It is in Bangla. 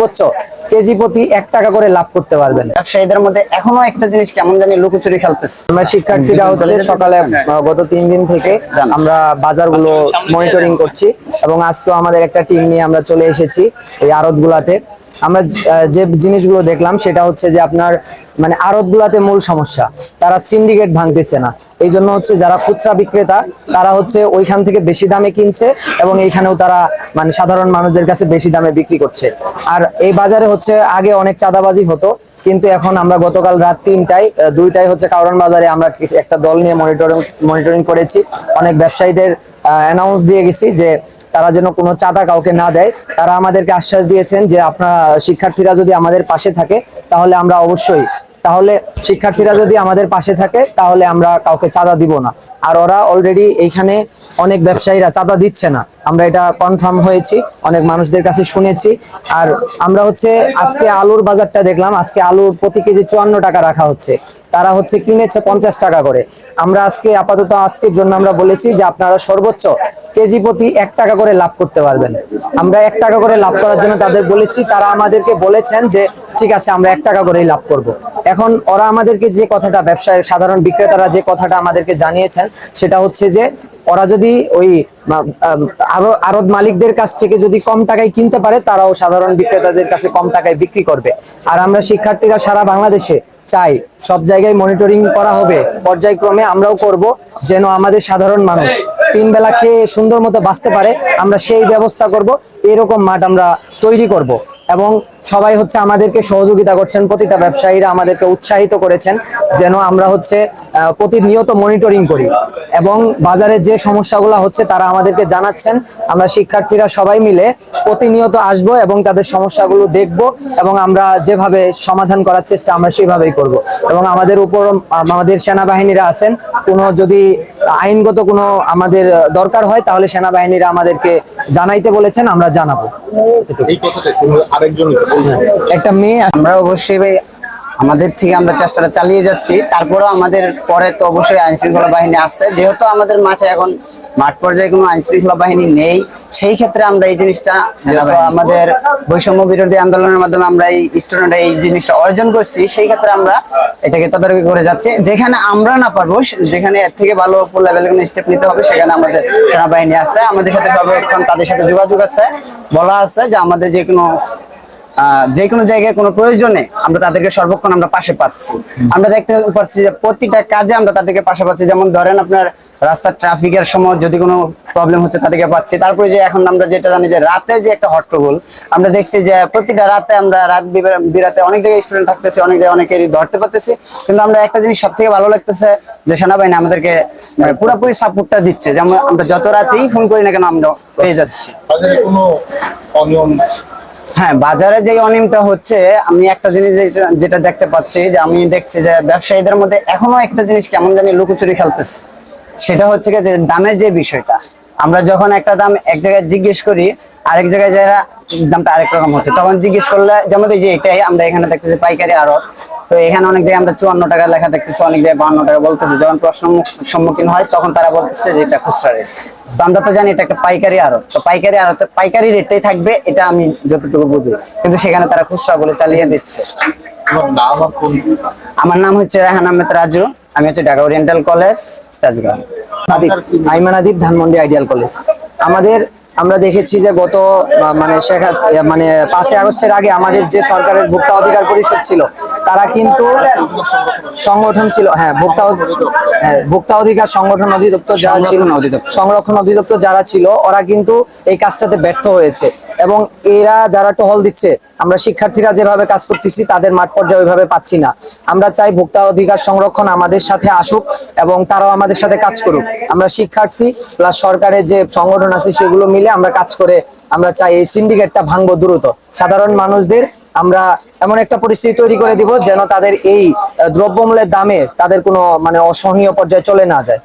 সর্বোচ্চ কেজি প্রতি 1 টাকা করে লাভ করতে পারবেন। ব্যবসায়ীদের মধ্যে এখনো একটা জিনিস কেমন জানি লুকোচুরি খেলতেছে। আমরা শিক্ষার্থীরা হচ্ছে সকালে গত 3 দিন থেকে আমরা বাজারগুলো মনিটরিং করছি এবং আজকেও আমাদের একটা টিম নিয়ে আমরা চলে এসেছি এই আড়তগুলাতে। আমরা যে জিনিসগুলো দেখলাম সেটা হচ্ছে যে আপনার মানে আড়তগুলাতে মূল সমস্যা তারা সিন্ডিকেট ভাঙতেছে না। এই জন্য হচ্ছে যারা খুচরা বিক্রেতা তারা হচ্ছে ওইখান থেকে বেশি দামে কিনছে এবং এইখানেও তারা মানে সাধারণ মানুষদের কাছে বেশি দামে বিক্রি করছে। আর এই বাজারে হচ্ছে আগে অনেক চাঁদাবাজি হতো, কিন্তু এখন আমরা গতকাল রাত 2টায় হচ্ছে কারওয়ান বাজারে আমরা একটা দল নিয়ে মনিটরিং করেছি। অনেক ব্যবসায়ীদের অ্যানাউন্স দিয়ে গেছি যে তারা যেন কোনো চাঁদা কাউকে না দেয়। তারা আমাদেরকে আশ্বাস দিয়েছেন যে আপনারা শিক্ষার্থীরা যদি আমাদের পাশে থাকে তাহলে আমরা অবশ্যই শিক্ষার্থীরা যদি আমাদের পাশে থাকে তাহলে আমরা কাউকে চাঁদা দিব না। আর ওরা অলরেডি এইখানে অনেক ব্যবসায়ীরা চাঁদা দিচ্ছে না, আমরা এটা কনফার্ম হয়েছি, অনেক মানুষদের কাছে শুনেছি। আর আমরা হচ্ছে আজকে আলুর বাজারটা দেখলাম, আজকে আলুর প্রতি কেজি 54 টাকা রাখা হচ্ছে, তারা হচ্ছে কিনেছে 50 টাকা করে। আমরা আপাতত আজকের জন্য আমরা বলেছি যে আপনারা সর্বোচ্চ কেজি প্রতি 1 টাকা করে লাভ করতে পারবেন। আমরা 1 টাকা করে লাভ করার জন্য তাদের বলেছি, তারা আমাদেরকে বলেছেন যে ঠিক আছে আমরা 1 টাকা করেই লাভ করব। এখন ওরা আমাদেরকে যে কথাটা, ব্যবসায় সাধারণ বিক্রেতারা যে কথাটা আমাদেরকে জানিয়েছেন সেটা হচ্ছে যে ওরা যদি ওই আড়ত মালিকদের কাছ থেকে যদি কম টাকায় কিনতে পারে তারাও সাধারণ বিক্রেতাদের কাছে কম টাকায় বিক্রি করবে। আর আমরা শিক্ষার্থীরা সারা বাংলাদেশে চাই সব জায়গায় মনিটরিং করা হবে, পর্যায়ক্রমে আমরাও করব যেন আমাদের সাধারণ মানুষ 3 বেলা খেয়ে সুন্দর মতো বাঁচতে পারে। আমরা সেই ব্যবস্থা করব, এরকম মাঠ আমরা তৈরি করব। এবং সবাই হচ্ছে আমাদেরকে সহযোগিতা করছেন, প্রতিটা ব্যবসায়ীরা আমাদেরকে উৎসাহিত করেছেন যেন আমরা হচ্ছে প্রতিনিয়ত মনিটরিং করি এবং বাজারে যে সমস্যাগুলো হচ্ছে তারা আমাদেরকে জানাচ্ছেন। আমরা শিক্ষার্থীরা সবাই মিলে প্রতিনিয়ত আসব এবং তাদের সমস্যাগুলো দেখব এবং আমরা যেভাবে সমাধান করার চেষ্টা আমরা সেভাবেই করব। এবং আমাদের উপর আমাদের সেনাবাহিনীরা আছেন, কোনো যদি আইনগত কোনো আমাদের দরকার হয় তাহলে সেনাবাহিনীরা আমাদেরকে জানাইতে বলেছেন, আমরা জানাবো। একটা মেয়ে আমরা অবশ্যই ভাই আমাদের থেকে আমরা চেষ্টাটা চালিয়ে যাচ্ছি, তারপরেও আমাদের পরে তো অবশ্যই আইন শৃঙ্খলা বাহিনী আছে। যেহেতু আমাদের মাঠে এখন মাঠ পর্যায়ে কোনো আইন শৃঙ্খলা বাহিনী নেই, সেই ক্ষেত্রে আমরা এই জিনিসটা আমাদের বৈষম্য বিরোধী আন্দোলনের মাধ্যমে আমরা এই স্টুডেন্ট এই জিনিসটা অর্জন করছি, সেই ক্ষেত্রে আমরা এটাকে তদারকি করে যাচ্ছি। যেখানে আমরা না পারবো, যেখানে এর থেকে ভালো ফুল লেভেলের কোনো স্টেপ নিতে হবে সেখানে আমাদের সেনাবাহিনী আছে, আমাদের সাথে সর্বক্ষণ তাদের সাথে যোগাযোগ আছে। বলা আছে যে আমাদের যে কোনো জায়গায় কোনো প্রয়োজনে আমরা তাদেরকে সর্বক্ষণ আমরা পাশে পাচ্ছি। আমরা দেখতে পাচ্ছি যে প্রতিটা কাজে আমরা তাদেরকে পাশে পাচ্ছি। যেমন ধরেন আপনার রাস্তার ট্রাফিকের সময় যদি কোনো প্রবলেম হচ্ছে তাদেরকে পাচ্ছি। তারপরে যে এখন আমরা যেটা জানি যে রাতের যে একটা হট্টগোল, আমরা দেখছি যে প্রতিটা রাতে আমরা রাত বিরাতে অনেক জায়গায় স্টুডেন্ট থাকতেছে, অনেক জায়গায় অনেকেরই ধরতে পারতেছি। কিন্তু আমরা একটা জিনিস সব থেকে ভালো লাগতেছে যে সেনাবাহিনী আমাদেরকে পুরোপুরি সাপোর্টটা দিচ্ছে, যেমন আমরা যত রাতেই ফোন করি না কেন আমরা পেয়ে যাচ্ছি। হ্যাঁ, বাজারে যে অনিয়মটা হচ্ছে, আমি একটা জিনিস যেটা দেখতে পাচ্ছি যে আমি দেখছি যে ব্যবসায়ীদের মধ্যে এখনো একটা জিনিস কেমন জানি লুকোচুরি খেলতেছে। সেটা হচ্ছে যে দামের যে বিষয়টা, আমরা যখন একটা দাম এক জায়গায় জিজ্ঞেস করি আরেক জায়গায় যারা দামটা আরেক রকম হচ্ছে, তখন জিজ্ঞেস করলে যেমন এই যে এটাই আমরা এখানে দেখতেছি পাইকারি আড়ত, তো এখানে অনেক জায়গায় আমরা 54 টাকা লেখা দেখতেছি, অনেক জায়গায় 52 টাকা বলতেছে। যখন প্রশ্ন সম্মুখীন হয় তখন তারা বলতেছে যে এটা খুচরা রেট। তো আমরা তো জানি এটা একটা পাইকারি আড়ত, তো পাইকারি আড়তে পাইকারি রেটটাই থাকবে, এটা আমি যতটুকু বুঝি, কিন্তু সেখানে তারা খুচরা বলে চালিয়ে দিচ্ছে। আমার নাম হচ্ছে রায়হান আহমেদ রাজু, আমি হচ্ছে ঢাকা ওরিয়েন্টাল কলেজ তেজগাঁও। আইমানাদীপ ধানমন্ডি আইডিয়াল কলেজ। আমরা দেখেছি যে গত মানে 5ই আগস্টের আগে আমাদের যে সরকারের ভোক্তা অধিকার পরিষদ ছিল তারা কিন্তু সংগঠন ছিল, ভোক্তা অধিকার সংগঠন অধিদপ্তর যারা ছিল, সংরক্ষণ অধিদপ্তর যারা ছিল, ওরা কিন্তু এই কাজটাতে ব্যর্থ হয়েছে এবং এরা যারা টহল দিচ্ছে, আমরা শিক্ষার্থীরা যেভাবে কাজ করতেছি তাদের মাঠ পর্যায়ে ওইভাবে পাচ্ছি না। আমরা চাই ভোক্তা অধিকার সংরক্ষণ আমাদের সাথে আসুক এবং তারাও আমাদের সাথে কাজ করুক। আমরা শিক্ষার্থী প্লাস সরকারের যে সংগঠন আছে সেগুলো মিলে আমরা কাজ করে আমরা চাই এই সিন্ডিকেটটা ভাঙবো দ্রুত। সাধারণ মানুষদের আমরা এমন একটা পরিস্থিতি তৈরি করে দিব যেন তাদের এই দ্রব্যমূল্যের দামে তাদের কোনো মানে অসহনীয় পর্যায়ে চলে না যায়।